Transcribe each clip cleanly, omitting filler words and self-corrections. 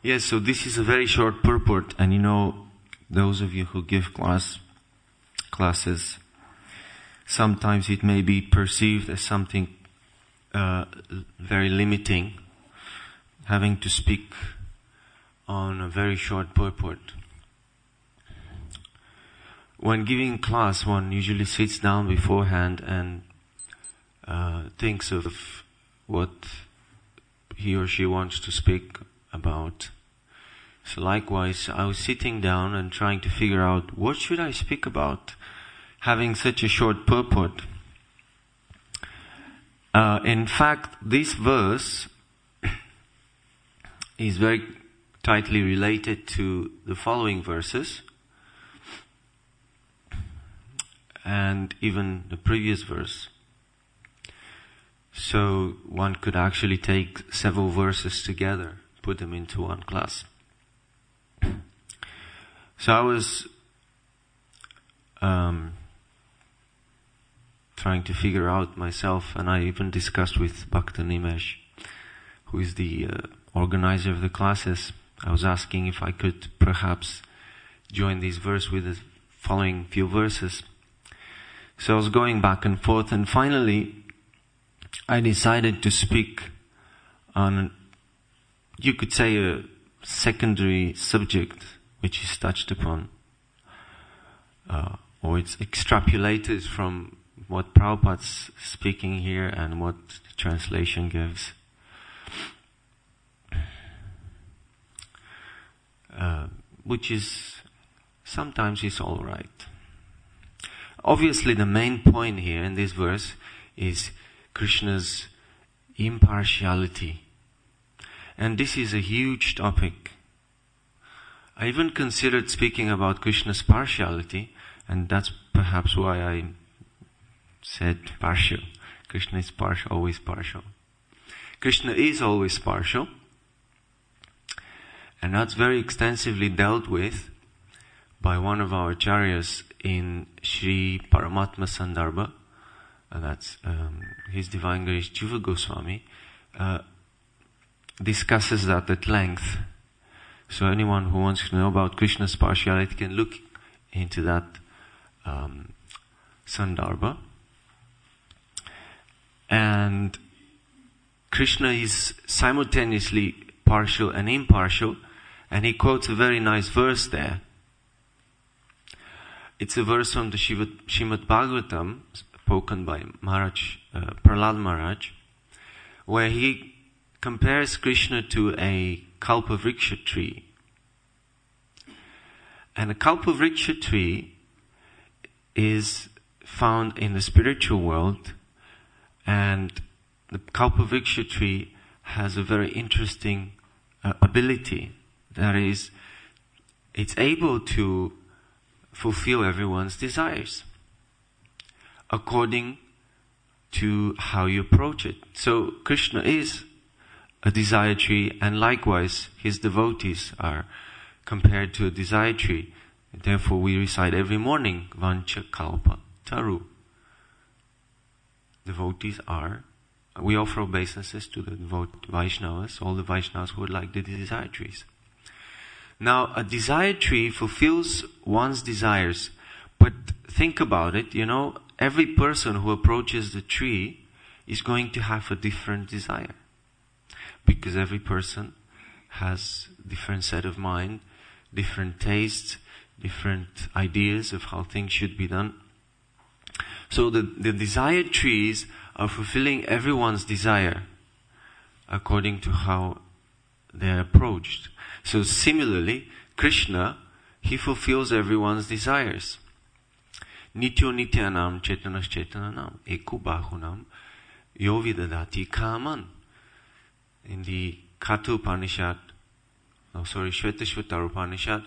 Yes, so this is a very short purport, and you know, those of you who give classes, sometimes it may be perceived as something very limiting, having to speak on a very short purport. When giving class, one usually sits down beforehand and thinks of what he or she wants to speak about. So likewise, I was sitting down and trying to figure out what should I speak about, having such a short purport. In fact, this verse is very tightly related to the following verses and even the previous verse. So one could actually take several verses together, put them into one class. So I was trying to figure out myself, and I even discussed with Bhakta Nimesh, who is the organizer of the classes. I was asking if I could perhaps join this verse with the following few verses. So I was going back and forth, and finally I decided to speak on, you could say, a secondary subject which is touched upon, or it's extrapolated from what Prabhupada's speaking here and what the translation gives. Which is, sometimes is all right. Obviously the main point here in this verse is Krishna's impartiality. And this is a huge topic. I even considered speaking about Krishna's partiality, and that's perhaps why I said partial. Krishna is partial, always partial. Krishna is always partial, and that's very extensively dealt with by one of our acharyas in Sri Paramatma Sandarbha. That's His Divine Grace Jiva Goswami, discusses that at length. So anyone who wants to know about Krishna's partiality can look into that Sandarbha. And Krishna is simultaneously partial and impartial, and he quotes a very nice verse there. It's a verse from the Srimad Bhagavatam, spoken by Maharaj, Prahlad Maharaj, where he compares Krishna to a kalpavriksha tree. And a kalpavriksha tree is found in the spiritual world, and the kalpavriksha tree has a very interesting ability. That is, it's able to fulfill everyone's desires according to how you approach it. So Krishna is a desire tree, and likewise his devotees are compared to a desire tree. Therefore we recite every morning Vancha Kalpa Taru. Devotees are, we offer obeisances to the Vaishnavas, all the Vaishnavas who would like the desire trees. Now, a desire tree fulfills one's desires, but think about it, you know, every person who approaches the tree is going to have a different desire. Because every person has different set of mind, different tastes, different ideas of how things should be done. So the desired trees are fulfilling everyone's desire according to how they're approached. So similarly, Krishna, he fulfills everyone's desires. Nityo nityanam chetanas chetananam eko bahunam yo vidadati kaman. In the Katha Upanishad, Shvetashvatara Upanishad,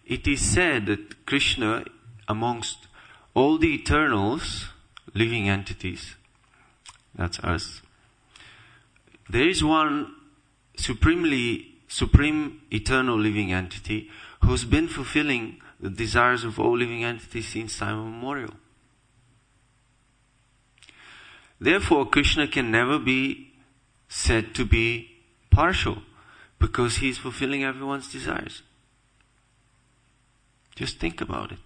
it is said that Krishna, amongst all the eternals, living entities, that's us, there is one supreme eternal living entity who's been fulfilling the desires of all living entities since time immemorial. Therefore, Krishna can never be said to be partial, Because He is fulfilling everyone's desires. Just think about it.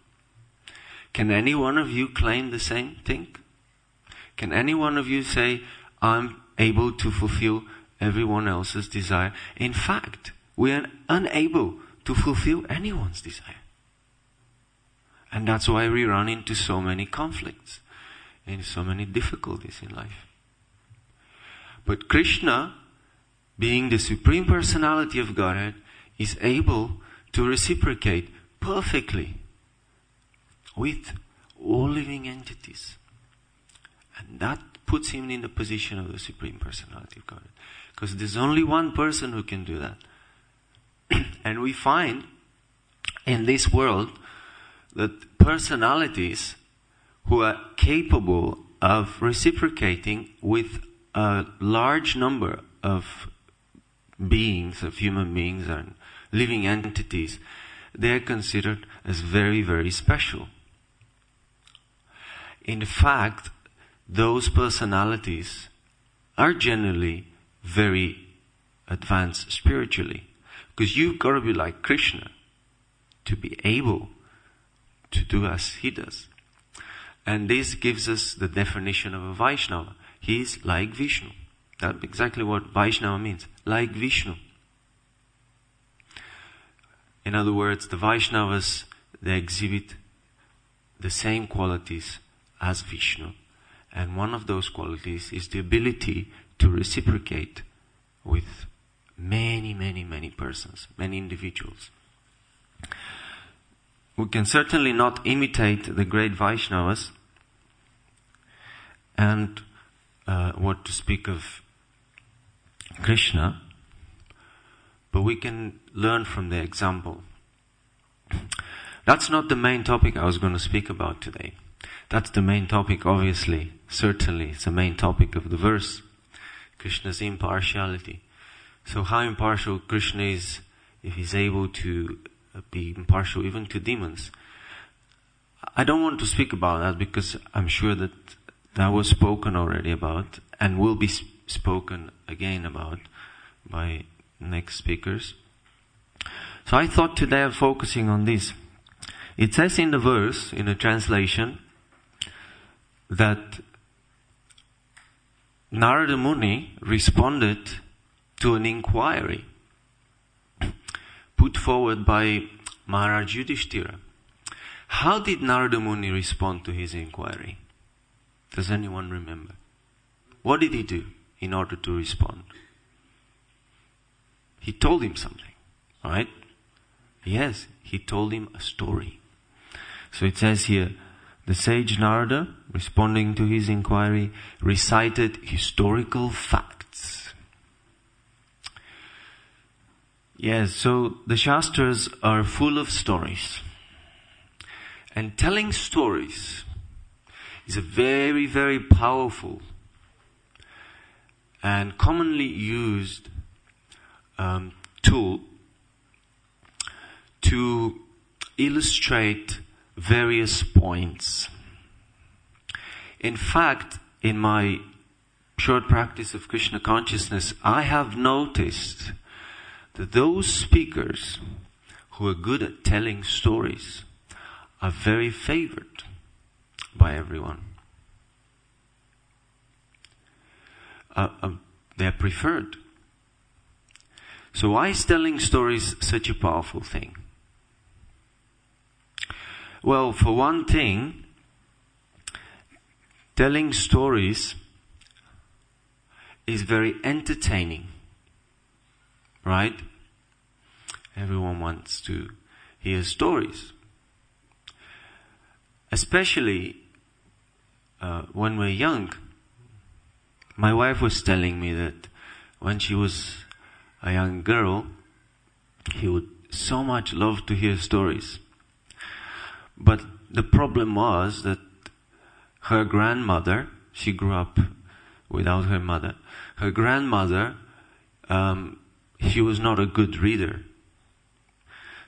Can any one of you claim the same thing? Can any one of you say, I'm able to fulfill everyone else's desire? In fact, we are unable to fulfill anyone's desire. And that's why we run into so many conflicts and so many difficulties in life. But Krishna, being the Supreme Personality of Godhead, is able to reciprocate perfectly with all living entities. And that puts Him in the position of the Supreme Personality of Godhead. Because there's only one person who can do that. And we find in this world that personalities who are capable of reciprocating with a large number of beings, of human beings and living entities, they're considered as very, very special. In fact, those personalities are generally very advanced spiritually. Because you've got to be like Krishna to be able to do as He does. And this gives us the definition of a Vaishnava. He is like Vishnu. That's exactly what Vaishnava means. Like Vishnu. In other words, the Vaishnavas, they exhibit the same qualities as Vishnu. And one of those qualities is the ability to reciprocate with many, many, many persons, many individuals. We can certainly not imitate the great Vaishnavas, and what to speak of Krishna, but we can learn from their example. That's not the main topic I was going to speak about today. That's the main topic, obviously, certainly. It's the main topic of the verse. Krishna's impartiality. So how impartial Krishna is, if He's able to be impartial even to demons. I don't want to speak about that because I'm sure that that was spoken already about and will be spoken again about by next speakers. So I thought today of focusing on this. It says in the verse, in the translation, that Narada Muni responded to an inquiry put forward by Maharaj Yudhishthira. How did Narada Muni respond to his inquiry? Does anyone remember? What did he do in order to respond? He told him something, right? Yes, he told him a story. So it says here, the sage Narada, responding to his inquiry, recited historical facts. Yes, so the Shastras are full of stories. And telling stories is a very, very powerful and commonly used tool to illustrate various points. In fact, in my short practice of Krishna consciousness, I have noticed that those speakers who are good at telling stories are very favored by everyone. They're preferred. So why is telling stories such a powerful thing? Well, for one thing, telling stories is very entertaining, right? Everyone wants to hear stories. Especially when we're young. My wife was telling me that when she was a young girl, she would so much love to hear stories. But the problem was that her grandmother, she grew up without her mother. Her grandmother, she was not a good reader.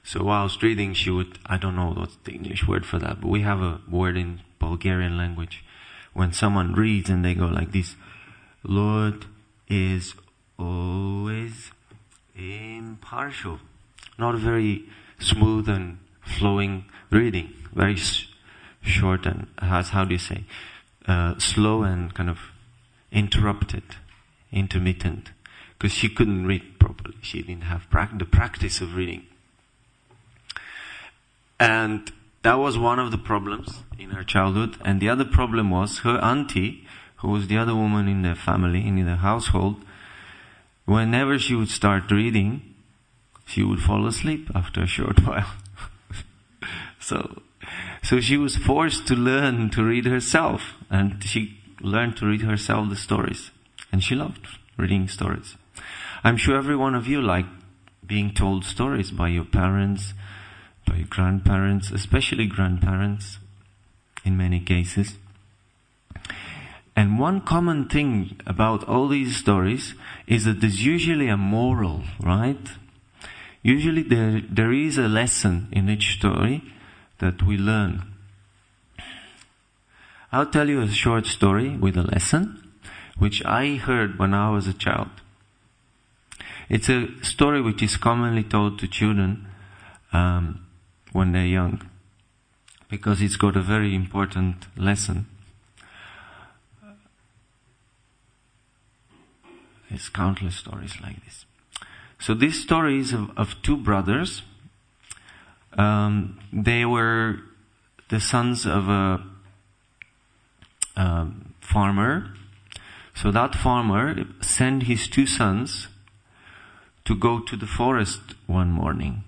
So whilst reading, she would, I don't know what's the English word for that, but we have a word in Bulgarian language. When someone reads and they go like this, Lord is always impartial, not very smooth and flowing reading, very short and how do you say, slow and kind of interrupted, intermittent, because she couldn't read properly. She didn't have the practice of reading. And that was one of the problems in her childhood. And the other problem was her auntie, who was the other woman in the family, in the household. Whenever she would start reading, she would fall asleep after a short while. So she was forced to learn to read herself. And she learned to read herself the stories. And she loved reading stories. I'm sure every one of you liked being told stories by your parents, by your grandparents, especially grandparents, in many cases. And one common thing about all these stories is that there's usually a moral, right? Usually there is a lesson in each story that we learn. I'll tell you a short story with a lesson, which I heard when I was a child. It's a story which is commonly told to children when they're young, because it's got a very important lesson. There's countless stories like this. So this story is of two brothers. They were the sons of a farmer. So that farmer sent his two sons to go to the forest one morning.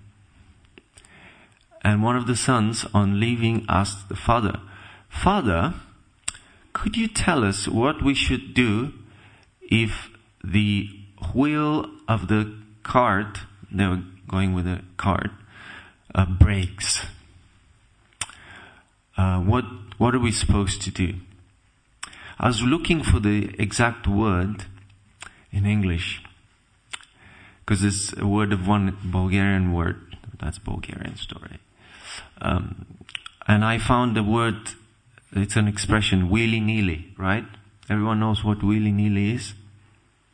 And one of the sons, on leaving, asked the father, "Father, could you tell us what we should do if the wheel of the cart," they were going with a cart, "breaks? What are we supposed to do?" I was looking for the exact word in English, because it's a word of one Bulgarian word. That's Bulgarian story. And I found the word, it's an expression, willy-nilly, right? Everyone knows what willy-nilly is?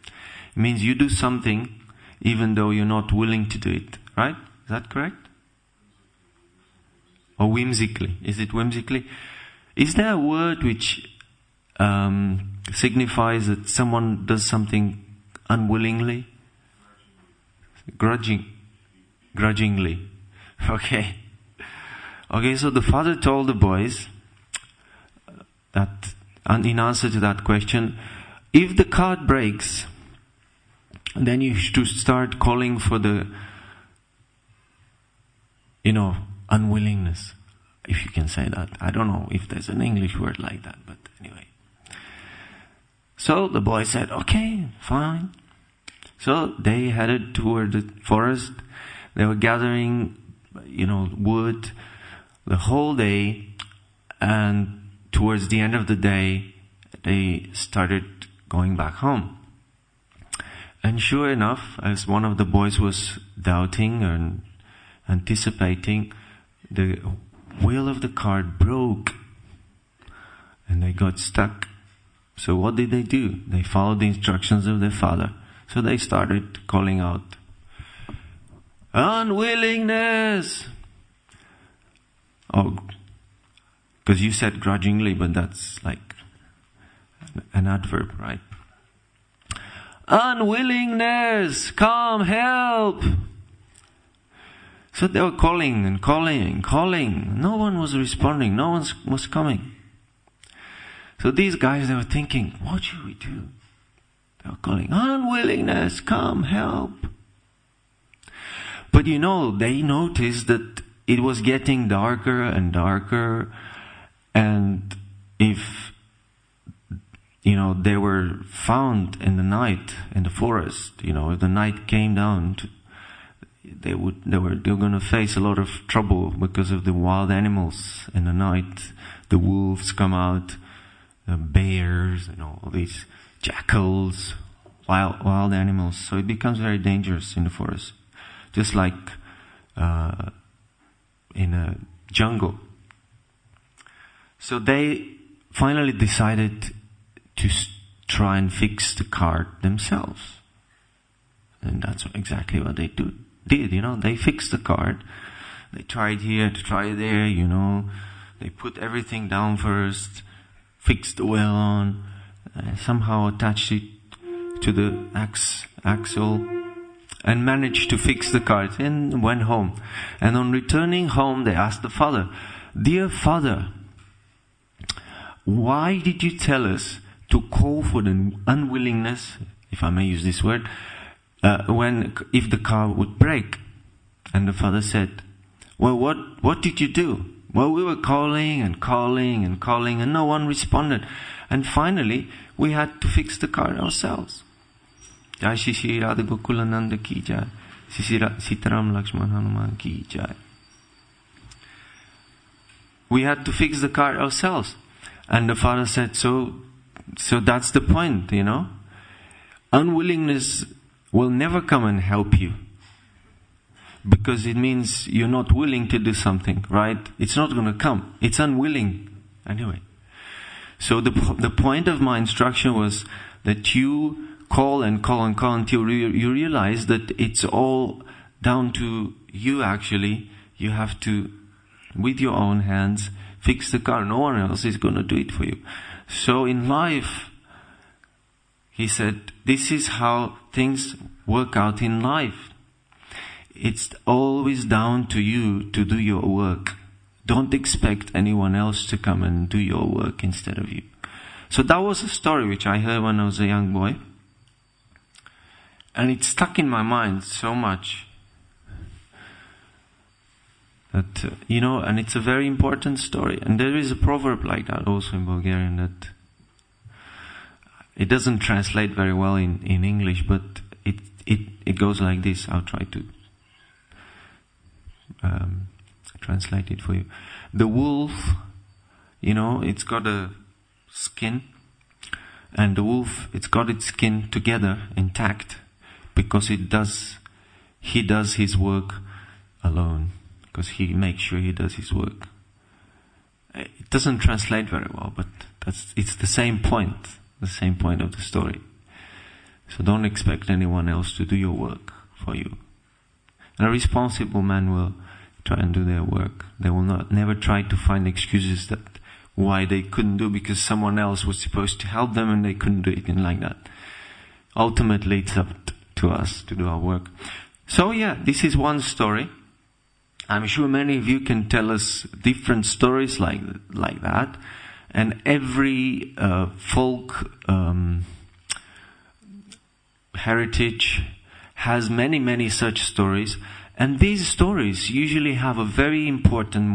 It means you do something even though you're not willing to do it, right? Is that correct? Or whimsically. Is it whimsically? Is there a word which signifies that someone does something unwillingly? Grudgingly. Okay. Okay, so the father told the boys that, in answer to that question, if the cart breaks, then you should start calling for the, unwillingness, if you can say that. I don't know if there's an English word like that, but anyway. So the boy said, okay, fine. So they headed toward the forest. They were gathering, wood the whole day, and towards the end of the day, they started going back home. And sure enough, as one of the boys was doubting and anticipating, the wheel of the cart broke and they got stuck. So what did they do? They followed the instructions of their father. So they started calling out, "Unwillingness!" Oh, because you said grudgingly, but that's like an adverb, right? "Unwillingness! Come help!" So they were calling and calling and calling. No one was responding. No one was coming. So these guys, they were thinking, what should we do? They were calling, "Unwillingness! Come help!" But they noticed that it was getting darker and darker, and if they were found in the night in the forest, if the night came down, they were going to face a lot of trouble because of the wild animals in the night. The wolves come out, the bears, all these jackals, wild animals. So it becomes very dangerous in the forest, just like in a jungle. So they finally decided to try and fix the cart themselves. And that's exactly what they did. They fixed the cart. They tried here to try there, They put everything down first, fixed the wheel on, somehow attached it to the axle, and managed to fix the cart and went home. And on returning home, they asked the father, "Dear father, why did you tell us to call for the unwillingness, if I may use this word, if the car would break?" And the father said, "Well, what did you do?" "Well, we were calling and no one responded. And finally, we had to fix the car ourselves." Jai Shri Shri Radha Gokulananda ki jai. Sitaram Lakshman Hanuman ki jai. We had to fix the car ourselves. And the father said, so that's the point, Unwillingness will never come and help you. Because it means you're not willing to do something, right? It's not going to come. It's unwilling. Anyway. So the point of my instruction was that you call until you realize that it's all down to you actually. You have to, with your own hands, fix the car. No one else is going to do it for you. So in life, he said, this is how things work out in life. It's always down to you to do your work. Don't expect anyone else to come and do your work instead of you. So that was a story which I heard when I was a young boy. And it stuck in my mind so much that, and it's a very important story. And there is a proverb like that also in Bulgarian that it doesn't translate very well in English, but it goes like this. I'll try to translate it for you. The wolf, it's got a skin, and the wolf, it's got its skin together, intact, because he does his work alone, because he makes sure he does his work. It doesn't translate very well, but it's the same point of the story. So don't expect anyone else to do your work for you. And a responsible man will try and do their work. They will never try to find excuses that why they couldn't do because someone else was supposed to help them and they couldn't do it, and like that. Ultimately, it's up to us to do our work. So this is one story. I'm sure many of you can tell us different stories like that. And every folk heritage has many, many such stories. And these stories usually have a very important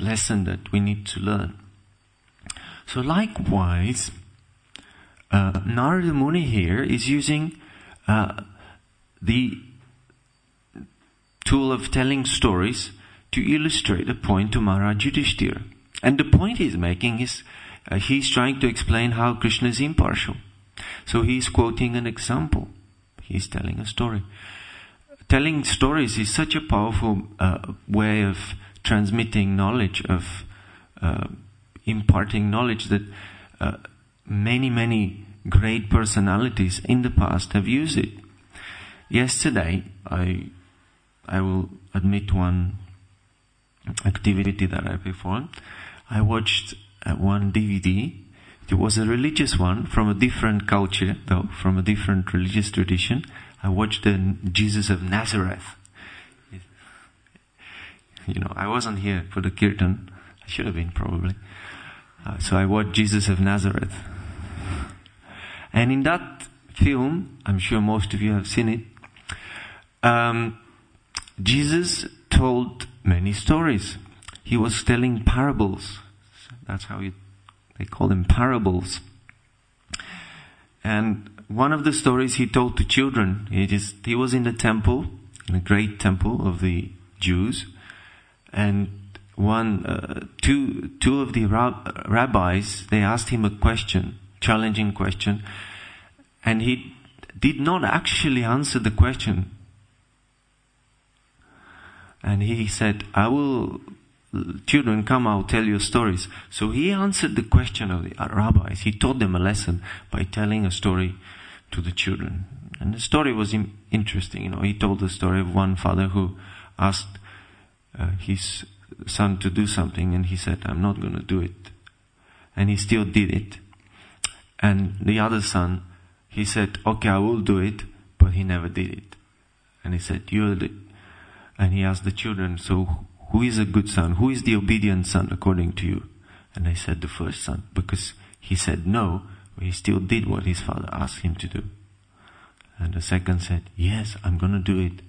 lesson that we need to learn. So likewise, Narada Muni here is using the tool of telling stories to illustrate a point to Maharaj Yudhishthira. And the point he's making is he's trying to explain how Krishna is impartial. So he's quoting an example. He's telling a story. Telling stories is such a powerful way of transmitting knowledge, of imparting knowledge that many, many great personalities in the past have used it. Yesterday, I will admit one activity that I performed. I watched one DVD. It was a religious one from a different culture, though, from a different religious tradition. I watched the Jesus of Nazareth. I wasn't here for the kirtan. I should have been probably. So I watched Jesus of Nazareth. And in that film, I'm sure most of you have seen it, Jesus told many stories. He was telling parables. That's how they call them parables. And one of the stories he told to children, he was in the temple, in a great temple of the Jews, and two of the rabbis, they asked him a question, challenging question, and he did not actually answer the question. And he said, children, come, I'll tell you stories. So he answered the question of the rabbis. He taught them a lesson by telling a story to the children. And the story was interesting. He told the story of one father who asked his son to do something, and he said, "I'm not going to do it." And he still did it. And the other son, he said, "Okay, I will do it," but he never did it. And he said, and he asked the children, "So who is a good son? Who is the obedient son according to you?" And they said, "The first son," because he said no, but he still did what his father asked him to do. And the second said, "Yes, I'm going to do it,"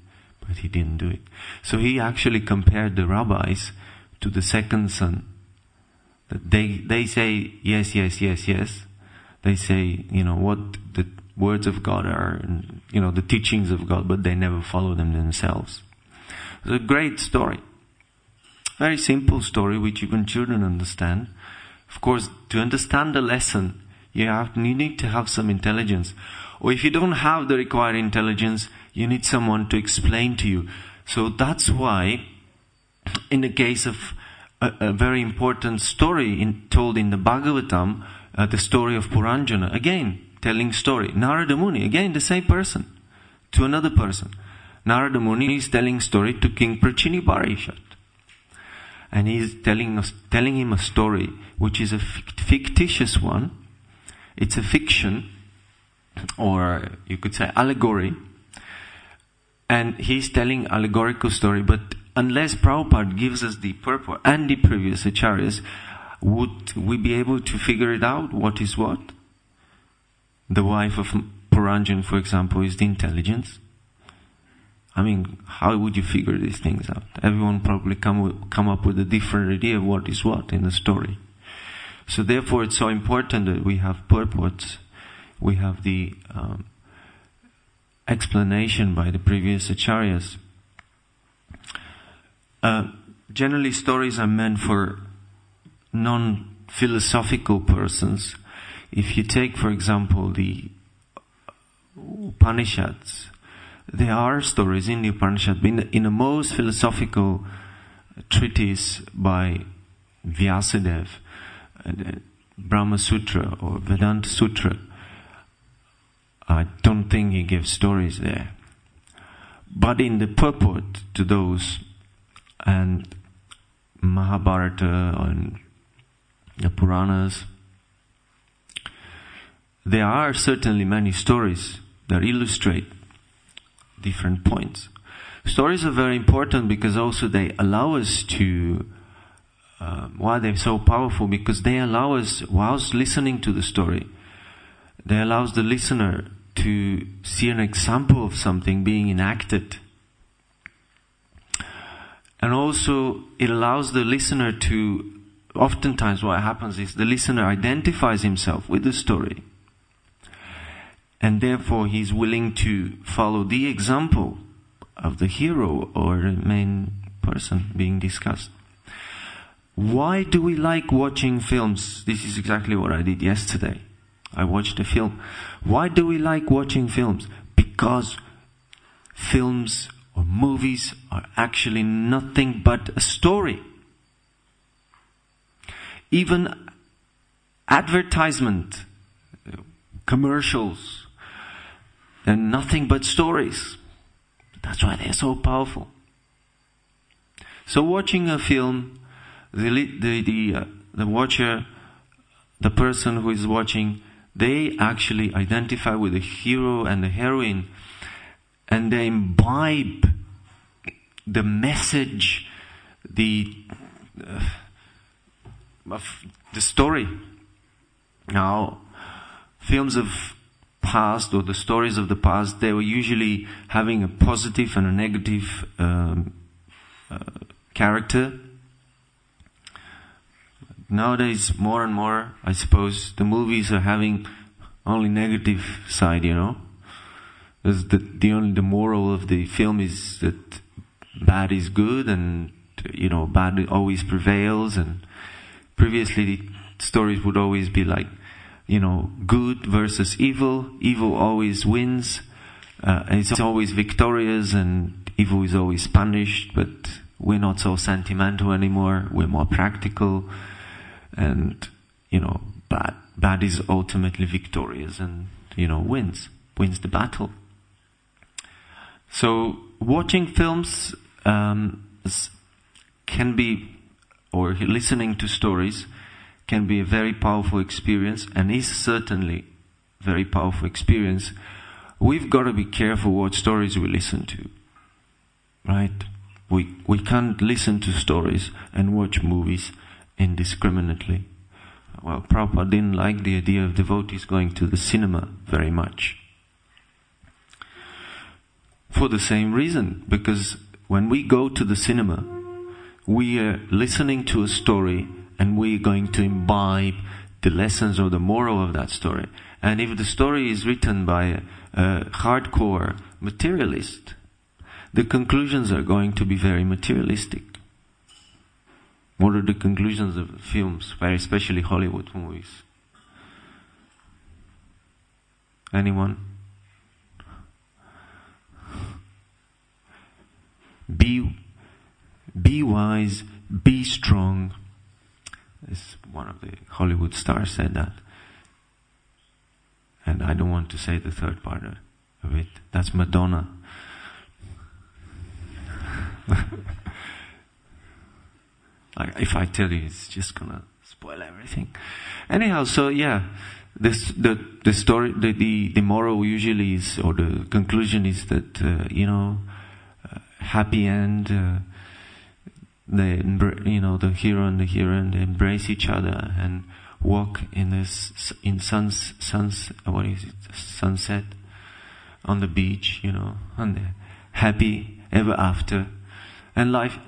but he didn't do it. So he actually compared the rabbis to the second son. That they say yes, yes, yes, yes. They say, what the words of God are, and, the teachings of God, but they never follow them themselves. It's a great story. Very simple story which even children understand. Of course, to understand the lesson, you need to have some intelligence. Or if you don't have the required intelligence, you need someone to explain to you. So that's why, in the case of a very important story told in the Bhagavatam, the story of Puranjana, again, telling story. Narada Muni, again the same person, to another person. Narada Muni is telling story to King Prachini Parishat. And he is telling him a story which is a fictitious one. It's a fiction, or you could say allegory. And he's telling allegorical story, but unless Prabhupada gives us the purport and the previous acharyas, would we be able to figure it out, what is what? The wife of Puranjan, for example, is the intelligence. I mean, how would you figure these things out? Everyone probably come up with a different idea of what is what in the story. So therefore it's so important that we have purports, we have the explanation by the previous acharyas. Generally stories are meant for non-philosophical persons. If you take, for example, the Upanishads, there are stories in the Upanishad, in the most philosophical treatise by Vyasadeva, Brahma Sutra or Vedanta Sutra. I don't think he gives stories there. But in the purport to those, and Mahabharata and the Puranas, there are certainly many stories that illustrate different points. Stories are very important because also they allow us to, why they're so powerful, because they allow us, whilst listening to the story, they allow the listener to see an example of something being enacted. And also it allows the listener to, oftentimes what happens is the listener identifies himself with the story. And therefore he's willing to follow the example of the hero or the main person being discussed. Why do we like watching films? This is exactly what I did yesterday. I watched a film. Why do we like watching films? Because films or movies are actually nothing but a story. Even advertisement, commercials, they're nothing but stories. That's why they're so powerful. So watching a film, the watcher, the person who is watching, they actually identify with the hero and the heroine, and they imbibe the message, of the story. Now, films of past, or the stories of the past, they were usually having a positive and a negative character. Nowadays, more and more, I suppose, the movies are having only negative side, There's the moral of the film is that bad is good, and, bad always prevails. And previously, the stories would always be like, good versus evil. Evil always wins. It's always victorious, and evil is always punished. But we're not so sentimental anymore. We're more practical. And, bad is ultimately victorious and, wins the battle. So watching films can be, or listening to stories can be a very powerful experience, and is certainly a very powerful experience. We've got to be careful what stories we listen to, right? We can't listen to stories and watch movies indiscriminately. Well, Prabhupada didn't like the idea of devotees going to the cinema very much. For the same reason, because when we go to the cinema, we are listening to a story and we're going to imbibe the lessons or the moral of that story. And if the story is written by a hardcore materialist, the conclusions are going to be very materialistic. What are the conclusions of films, very especially Hollywood movies? Anyone? Be wise, be strong. This, one of the Hollywood stars said that. And I don't want to say the third part of it. That's Madonna. If I tell you, it's just gonna spoil everything. Anyhow, so yeah, the story, the moral usually is, or the conclusion is that happy end. The hero and the heroine, they embrace each other and walk in sunset on the beach, and they're happy ever after. And life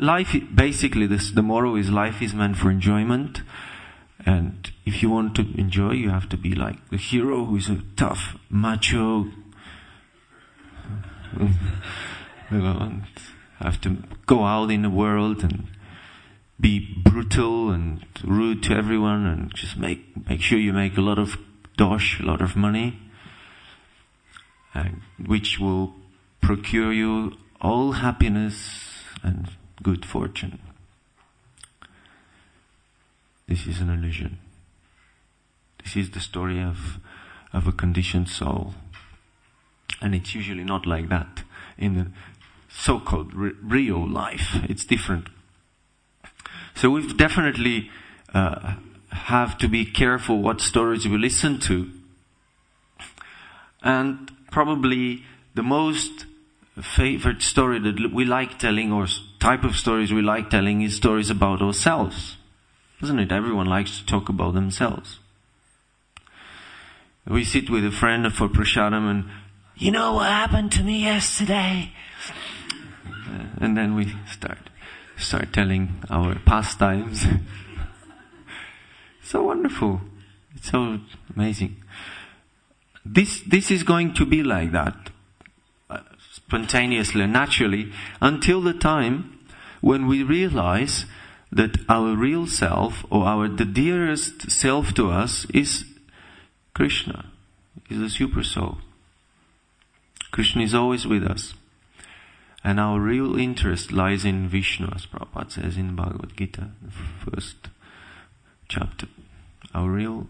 basically, the moral is life is meant for enjoyment, and if you want to enjoy, you have to be like the hero who is a tough, macho, and have to go out in the world and be brutal and rude to everyone, and just make sure you make a lot of dosh, a lot of money, which will procure you all happiness and good fortune. This is an illusion. This is the story of a conditioned soul. And it's usually not like that in the so-called real life. It's different. So we've definitely have to be careful what stories we listen to. And probably the most favorite story that we like telling, or type of stories we like telling, is stories about ourselves. Isn't it? Everyone likes to talk about themselves. We sit with a friend for prasadam and, you know what happened to me yesterday? And then we start telling our pastimes. So wonderful. It's so amazing. This is going to be like that, spontaneously and naturally, until the time when we realize that our real self, or the dearest self to us, is Krishna, is the super soul. Krishna is always with us. And our real interest lies in Vishnu, as Prabhupada says in Bhagadatta, the first chapter. Our real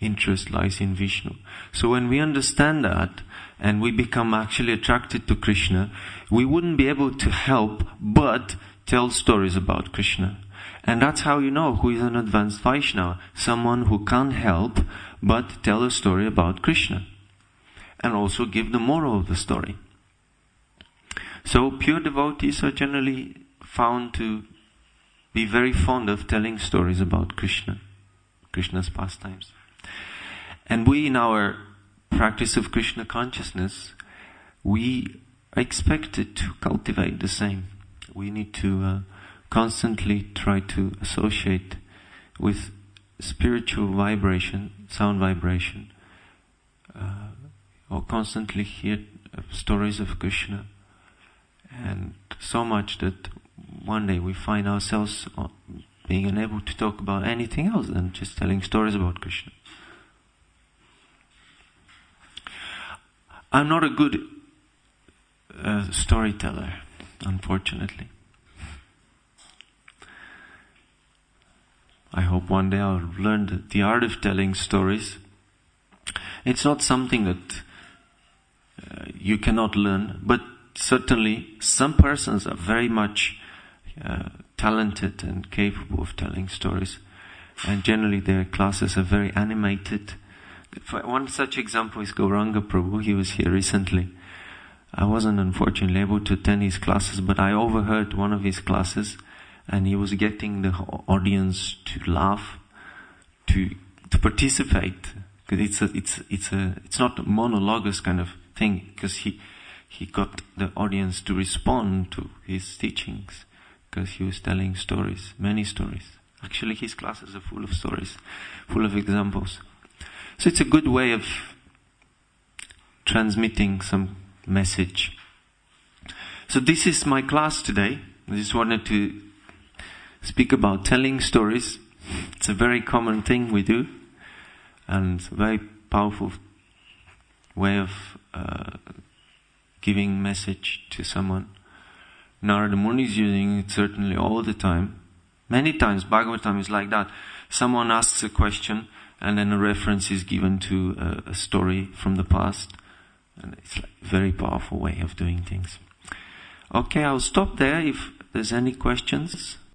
interest lies in Vishnu. So when we understand that, and we become actually attracted to Krishna, we wouldn't be able to help but tell stories about Krishna. And that's how you know who is an advanced Vaishnava. Someone who can't help but tell a story about Krishna. And also give the moral of the story. So pure devotees are generally found to be very fond of telling stories about Krishna, Krishna's pastimes. And we, in our practice of Krishna consciousness, we are expected to cultivate the same. We need to constantly try to associate with spiritual vibration, sound vibration, or constantly hear stories of Krishna. And so much that one day we find ourselves being unable to talk about anything else than just telling stories about Krishna. I'm not a good storyteller, unfortunately. I hope one day I'll learn the art of telling stories. It's not something that you cannot learn, but certainly some persons are very much talented and capable of telling stories, and generally their classes are very animated. One such example is Gauranga Prabhu. He was here recently. I wasn't unfortunately able to attend his classes, but I overheard one of his classes, and he was getting the audience to laugh, to participate. Because it's not a monologuous kind of thing, because he got the audience to respond to his teachings, because he was telling stories, many stories. Actually, his classes are full of stories, full of examples. So it's a good way of transmitting some message. So this is my class today. I just wanted to speak about telling stories. It's a very common thing we do, and a very powerful way of giving message to someone. Narada Muni is using it certainly all the time. Many times Bhagavatam is like that. Someone asks a question, and then a reference is given to a story from the past. And it's like a very powerful way of doing things. Okay, I'll stop there if there's any questions.